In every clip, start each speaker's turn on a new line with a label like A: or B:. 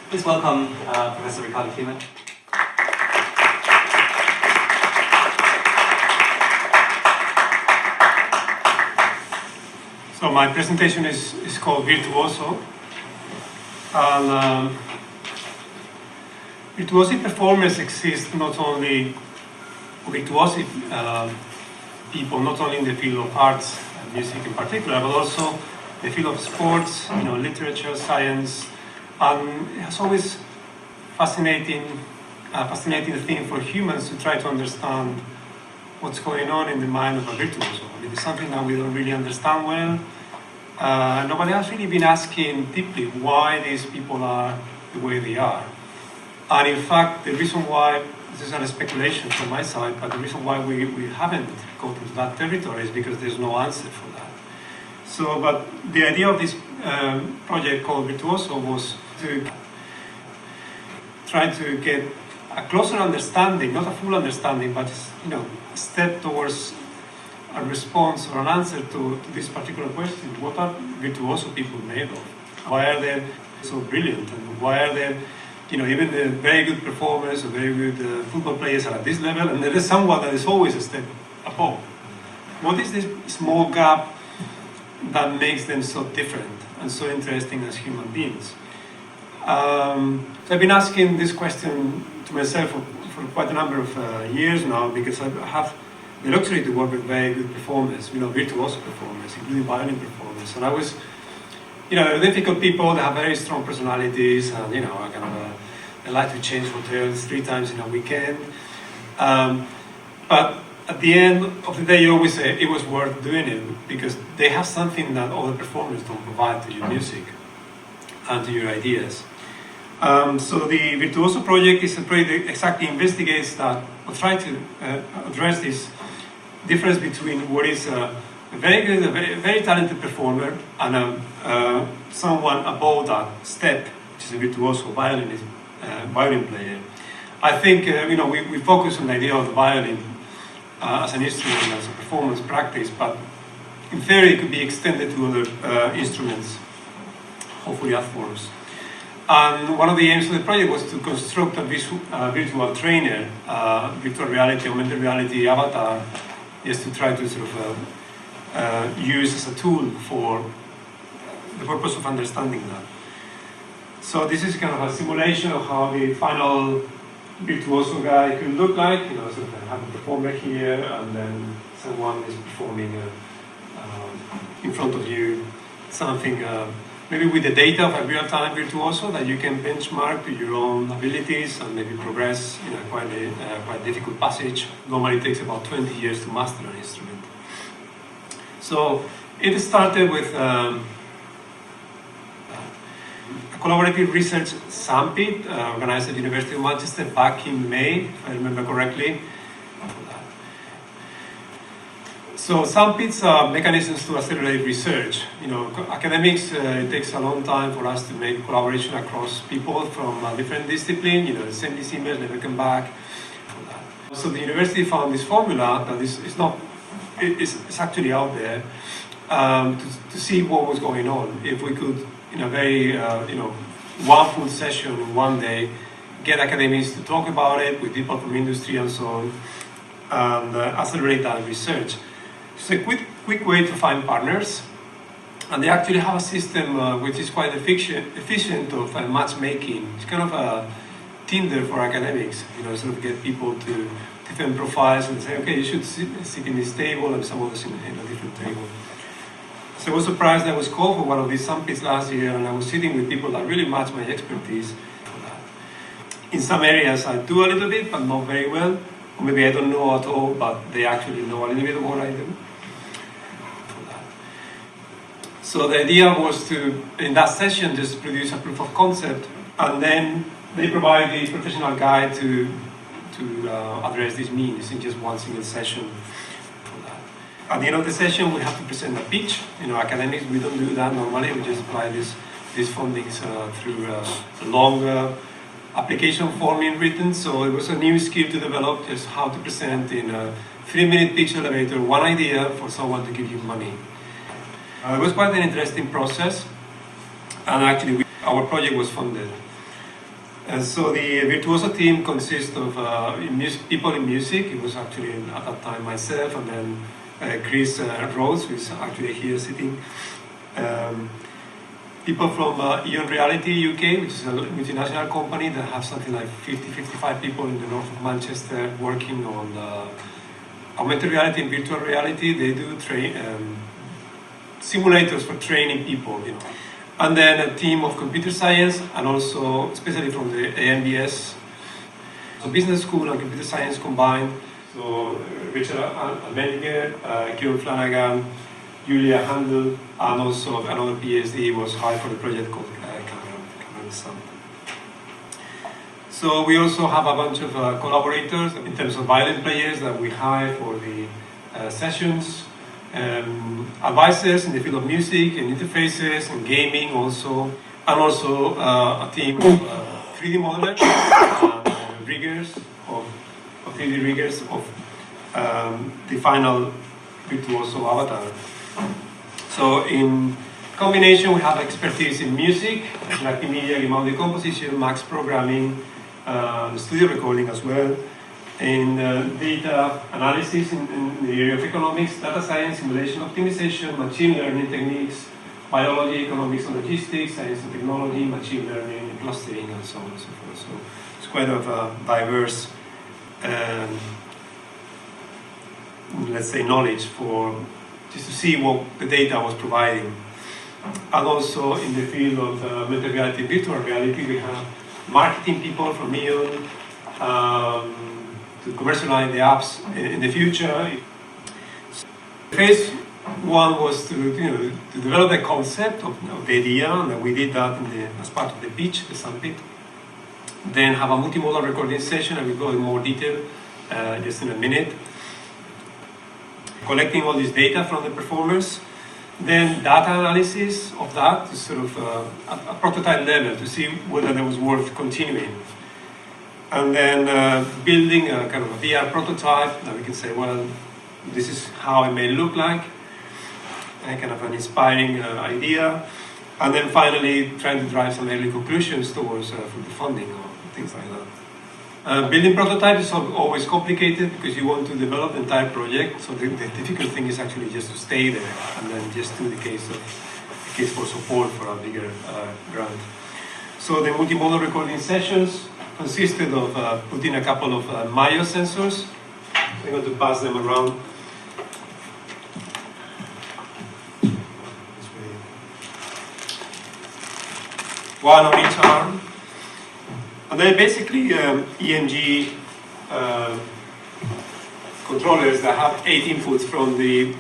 A: Please welcome Professor Ricardo Climent.
B: So my presentation is called Virtuoso. And virtuosi performers exist not only virtuosi people, not only in the field of arts and music in particular, but also the field of sports, literature, science, and it's always fascinating thing for humans to try to understand what's going on in the mind of a virtuoso. I mean, it's something that we don't really understand well. Nobody has really been asking deeply why these people are the way they are. And in fact, the reason why, this is a speculation from my side, but the reason why we haven't gotten to that territory is because there's no answer for that. So, but the idea of this project called Virtuoso was to try to get a closer understanding, not a full understanding, but a step towards a response or an answer to this particular question. What are virtuoso people made of? Why are they so brilliant? And why are they, even the very good performers or very good football players are at this level, and there is someone that is always a step above? What is this small gap that makes them so different and so interesting as human beings? So I've been asking this question to myself for quite a number of years now, because I have the luxury to work with very good performers, virtuoso performers, including violin performers. And I was, they're difficult people, they have very strong personalities, and they like to change hotels 3 times in a weekend. But at the end of the day, you always say it was worth doing it because they have something that other performers don't provide to your music and to your ideas. So the Virtuoso project is a project that exactly investigates that, or try to address this difference between what is a very good, a very talented performer and someone above that step, which is a virtuoso violinist, violin player. I think we focus on the idea of the violin as an instrument, as a performance practice, but in theory it could be extended to other instruments, hopefully art forms. And one of the aims of the project was to construct a virtual trainer, virtual reality, augmented reality avatar, just to try to sort of use as a tool for the purpose of understanding that. So this is kind of a simulation of how the final virtuoso guy could look like. Sort of have a performer here, and then someone is performing in front of you something. Maybe with the data of a real-time virtuoso that you can benchmark to your own abilities and maybe progress in a quite difficult passage. Normally it takes about 20 years to master an instrument. So it started with a collaborative research SAMPIT organized at the University of Manchester back in May, if I remember correctly. So SAMPITs are mechanisms to accelerate research. Academics, it takes a long time for us to make collaboration across people from a different discipline. The same disciplines never come back. So the university found this formula that it's actually out there to see what was going on. If we could, in a very, one full session in one day, get academics to talk about it with people from industry and so on, and accelerate that research. It's a quick way to find partners, and they actually have a system which is quite efficient of matchmaking. It's kind of a Tinder for academics, sort of get people to different profiles and say, okay, you should sit in this table and some others in a different table. So I was surprised I was called for one of these SAMPITs last year, and I was sitting with people that really match my expertise. In some areas I do a little bit, but not very well. Or maybe I don't know at all, but they actually know a little bit more I do. So the idea was to, in that session, just produce a proof of concept, and then they provide the professional guide to address these means in just one single session. At the end of the session, we have to present a pitch. Academics, we don't do that normally. We just apply these fundings through a long application form in written. So it was a new skill to develop, just how to present in a 3-minute pitch elevator one idea for someone to give you money. It was quite an interesting process, and actually our project was funded. So the Virtuoso team consists of people in music. It was actually at that time myself, and then Chris Rose, who is actually here sitting. People from Ion Reality UK, which is a multinational company that has something like 50-55 people in the north of Manchester working on augmented reality and virtual reality. They do simulators for training people, you know. And then a team of computer science, and also especially from the AMBS, so business school and computer science combined. So Richard Almendinger, Kieran Flanagan, Julia Handel, and also another PhD was hired for the project called Cameron Sun. So we also have a bunch of collaborators in terms of violin players that we hire for the sessions. Advisors in the field of music and interfaces and gaming also, and also a team of 3D modelers and riggers of 3D riggers of the final Virtuoso avatar. So in combination we have expertise in music, multimedia, game audio composition, max programming, studio recording as well, in data analysis in the area of economics, data science, simulation optimization, machine learning techniques, biology, economics and logistics, science and technology, machine learning, clustering, and so on and so forth. So it's quite a diverse, let's say, knowledge for just to see what the data was providing. And also in the field of augmented reality, virtual reality, we have marketing people from Ion, to commercialize the apps in the future. Phase one was to develop the concept of the idea, and we did that as part of the pitch, the summit. Then have a multimodal recording session, and we'll go in more detail just in a minute. Collecting all this data from the performers. Then data analysis of that to sort of a prototype level to see whether it was worth continuing. And then building a kind of a VR prototype that we can say, well, this is how it may look like, and kind of an inspiring idea. And then finally trying to drive some early conclusions towards for the funding or things like that. Building prototypes is always complicated because you want to develop the entire project. So the difficult thing is actually just to stay there and then just do the case for support for a bigger grant. So the multimodal recording sessions consisted of putting a couple of Mayo sensors. I'm going to pass them around. One on each arm. And they're basically EMG controllers that have 8 inputs from the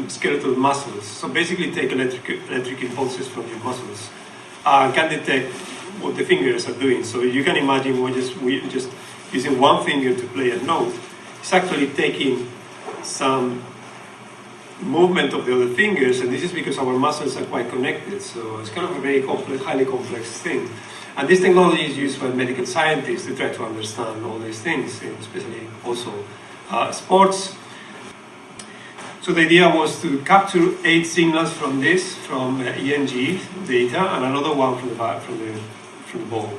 B: skeletal muscles. So basically take electric impulses from your muscles and can detect what the fingers are doing. So you can imagine we're just using one finger to play a note. It's actually taking some movement of the other fingers, and this is because our muscles are quite connected. So it's kind of a very complex, highly complex thing. And this technology is used by medical scientists to try to understand all these things, especially also sports. So the idea was to capture 8 signals from EMG data, and another one from the ball.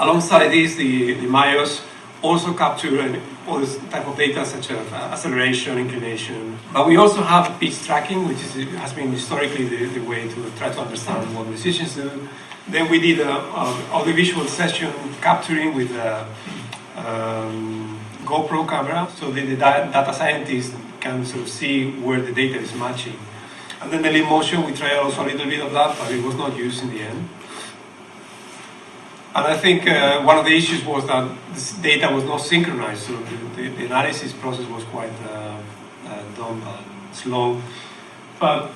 B: Alongside this, the Mayos also capture all this type of data such as acceleration, inclination. But we also have pitch tracking, which has been historically the way to try to understand what musicians do. Then we did an audiovisual session capturing with a GoPro camera, so the data scientists can sort of see where the data is matching. And then the lead motion, we tried also a little bit of that, but it was not used in the end. And I think one of the issues was that this data was not synchronized, so the analysis process was quite dumb and slow. But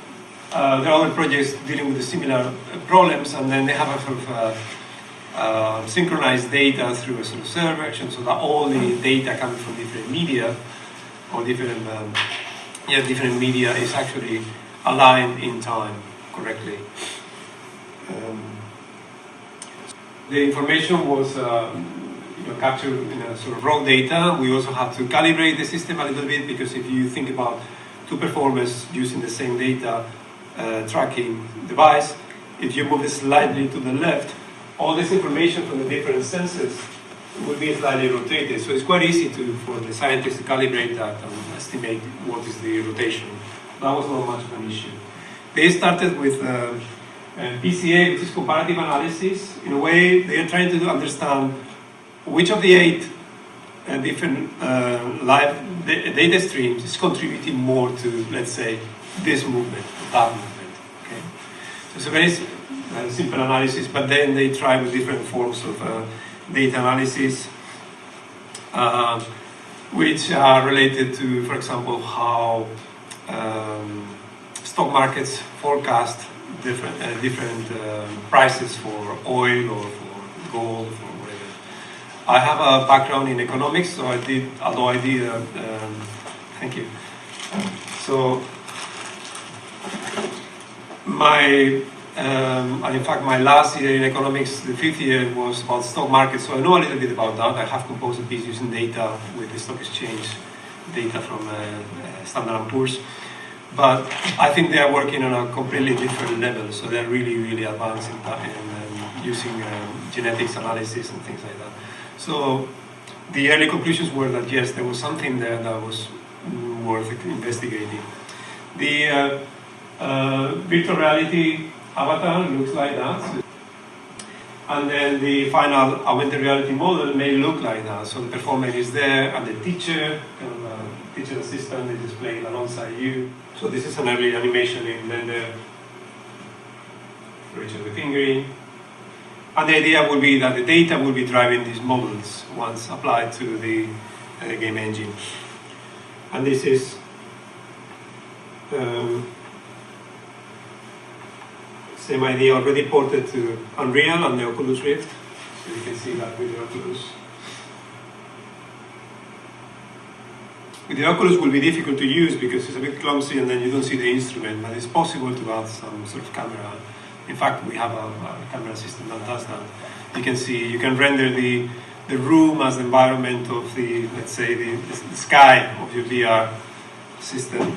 B: there are other projects dealing with the similar problems, and then they have a sort of synchronized data through a sort of server, so that all the data coming from different media or different media is actually aligned in time correctly. The information was captured in a sort of raw data. We also have to calibrate the system a little bit, because if you think about 2 performers using the same data tracking device, if you move it slightly to the left, all this information from the different sensors will be slightly rotated. So it's quite easy for the scientists to calibrate that and estimate what is the rotation. That was not much of an issue. They started with PCA, which is comparative analysis. In a way, they are trying to understand which of the 8 different live data streams is contributing more to, let's say, this movement, that movement. Okay? So it's a very simple analysis, but then they try with different forms of data analysis, which are related to, for example, how stock markets forecast different prices for oil or for gold or whatever. I have a background in economics, so thank you. So and in fact, my last year in economics, the 5th year, was about stock market, so I know a little bit about that. I have composed a piece using data with the stock exchange data from Standard & Poor's. But I think they are working on a completely different level, so they're really, really advanced in using genetics analysis and things like that. So the early conclusions were that yes, there was something there that was worth investigating. The virtual reality avatar looks like that, and then the final augmented reality model may look like that. So the performer is there, and the teacher, teacher assistant, is displayed alongside you. So this is an early animation in Blender for each of the fingering. And the idea will be that the data will be driving these models once applied to the game engine. And this is same idea already ported to Unreal and the Oculus Rift. So you can see that with the Oculus. With the Oculus will be difficult to use because it's a bit clumsy and then you don't see the instrument, but it's possible to add some sort of camera. In fact, we have a camera system that does that. You can see, you can render the room as the environment of the, let's say, the sky of your VR system.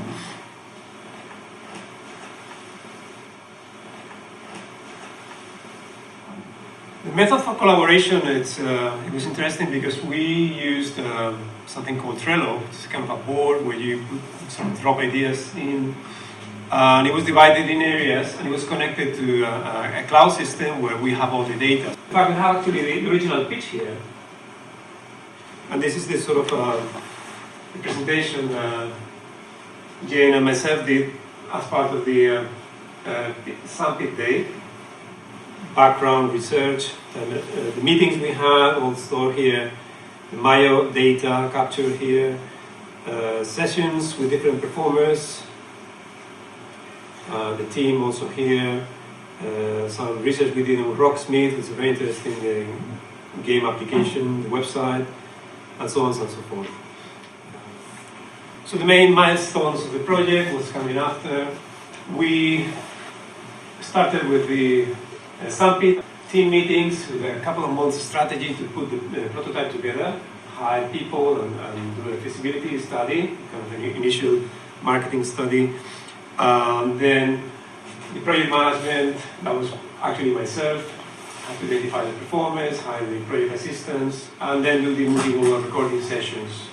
B: The method for collaboration, it was interesting because we used something called Trello, which is kind of a board where you sort of drop ideas in. And it was divided in areas, and it was connected to a cloud system where we have all the data. In fact, we have actually the original pitch here. And this is the sort of presentation Jane and myself did as part of the Sandpit Day. Background research, the meetings we had all stored here, the Mayo data captured here, sessions with different performers, the team also here, some research we did on Rocksmith, it's a very interesting game application, the website, and so on and so forth. So the main milestones of the project was coming after. We started with the Sandpit team meetings with a couple of months strategy to put the prototype together, hire people and do a feasibility study, kind of an initial marketing study. Then the project management, that was actually myself, had to identify the performers, hire the project assistants, and then do the multimodal recording sessions.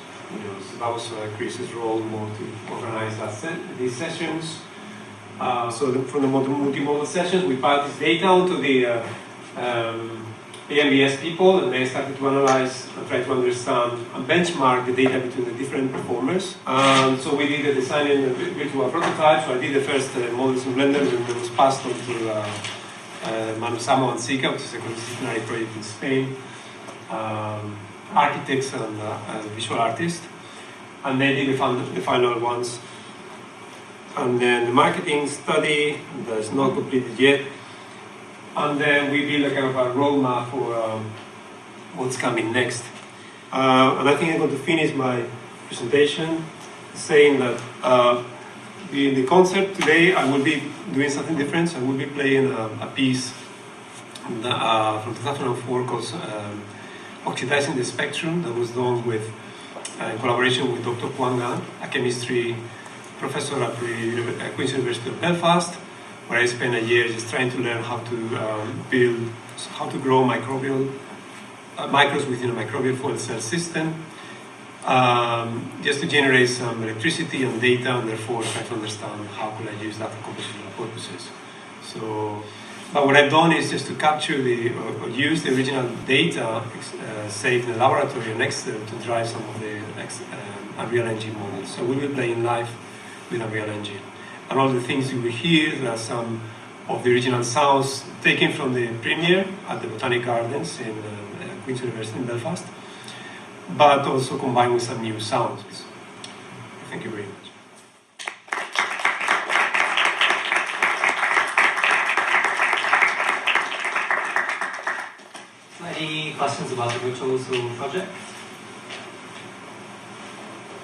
B: So that was Chris's role more to organize these sessions. From the multimodal sessions, we passed this data onto the AMBS people, and they started to analyze and try to understand and benchmark the data between the different performers. So we did the designing the virtual prototype. So I did the first models in Blender, and it was passed on to Manu Samo and Sika, which is a cross-disciplinary project in Spain, architects and visual artists, and they did the final ones. And then the marketing study that's not completed yet. And then we build a kind of a roadmap for what's coming next. And I think I'm going to finish my presentation saying that in the concert today I will be doing something different. So I will be playing a piece from 2004 called Oxidizing the Spectrum that was done with in collaboration with Dr. Kwang Gan, a chemistry professor at the Queen's University of Belfast, where I spent a year just trying to learn how to how to grow microbial microbes within a microbial fuel cell system, just to generate some electricity and data, and therefore try to understand how could I use that for computational purposes. So, but what I've done is just to capture or use the original data saved in the laboratory on Excel to drive some of the Unreal Engine models. So we will play in live with Unreal Engine. And all the things you will hear, there are some of the original sounds taken from the premiere at the Botanic Gardens in Queen's University in Belfast, but also combined with some new sounds. Thank you very much.
A: Any questions about the virtuoso project?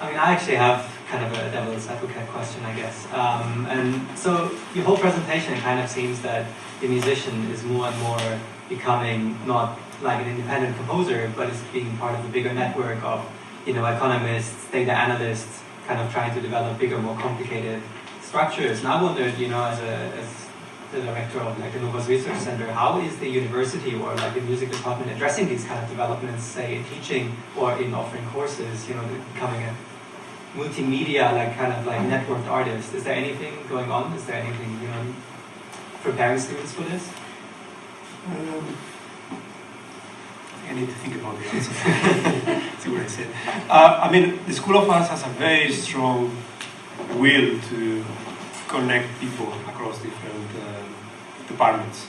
A: I mean, I actually have kind of a devil's advocate question, I guess. And so your whole presentation, it kind of seems that the musician is more and more becoming not like an independent composer, but is being part of a bigger network of, economists, data analysts, kind of trying to develop bigger, more complicated structures. And I wondered, as the director of like the Novas Research Center, how is the university or like the music department addressing these kind of developments, say in teaching or in offering courses, becoming a multimedia, like networked artist? Is there anything going on? Is there anything, preparing students for this?
B: I need to think about the answer. See what I said. I mean, the School of Arts has a very strong will to connect people across different departments.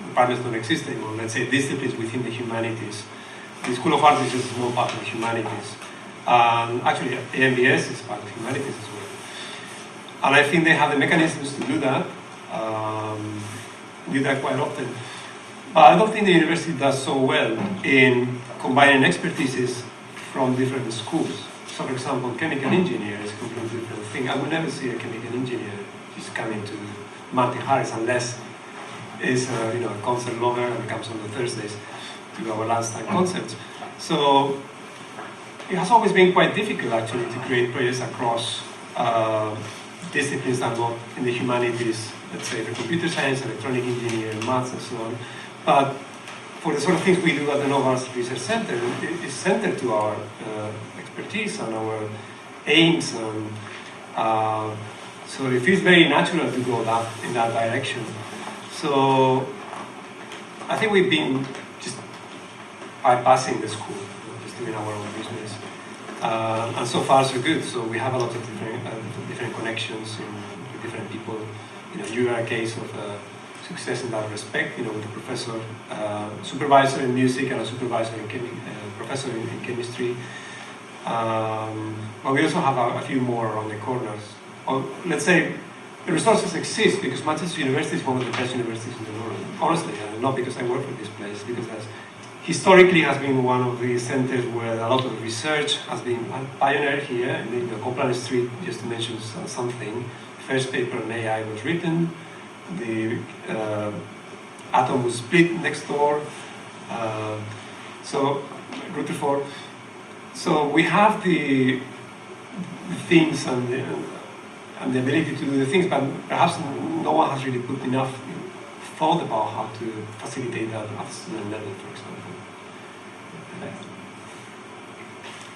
B: Departments don't exist anymore. Let's say disciplines within the humanities. The School of Arts is just a small part of the humanities. Actually, the MBS is part of humanities as well. And I think they have the mechanisms to do that quite often. But I don't think the university does so well in combining expertises from different schools. So, for example, chemical engineer is a completely different thing. I would never see a chemical engineer just coming to Martin Harris unless is a concert lover and comes on the Thursdays to our lunchtime concerts. So it has always been quite difficult actually to create projects across disciplines that are not in the humanities, let's say the computer science, electronic engineering, maths, and so on. But for the sort of things we do at the Novas Research Center, it is centered to our expertise and our aims, and so it feels very natural to go in that direction. So I think we've been just bypassing the school, just doing our own business, and so far so good. So we have a lot of different connections with different people. You are a case of success in that respect. With a professor, supervisor in music, and a supervisor in professor in chemistry. But we also have a few more around the corners. Or let's say the resources exist because Manchester University is one of the best universities in the world. Honestly, not because I work for this place, because historically has been one of the centers where a lot of research has been pioneered here in the Copeland Street. Just to mention something, first paper on AI was written. The atom was split next door. So Rutherford. So we have the things and the ability to do the things, but perhaps no one has really put enough thought about how to facilitate that at student level, for example.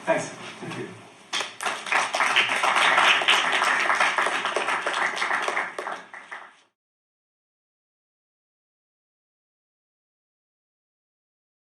A: Thanks.
B: Thank you.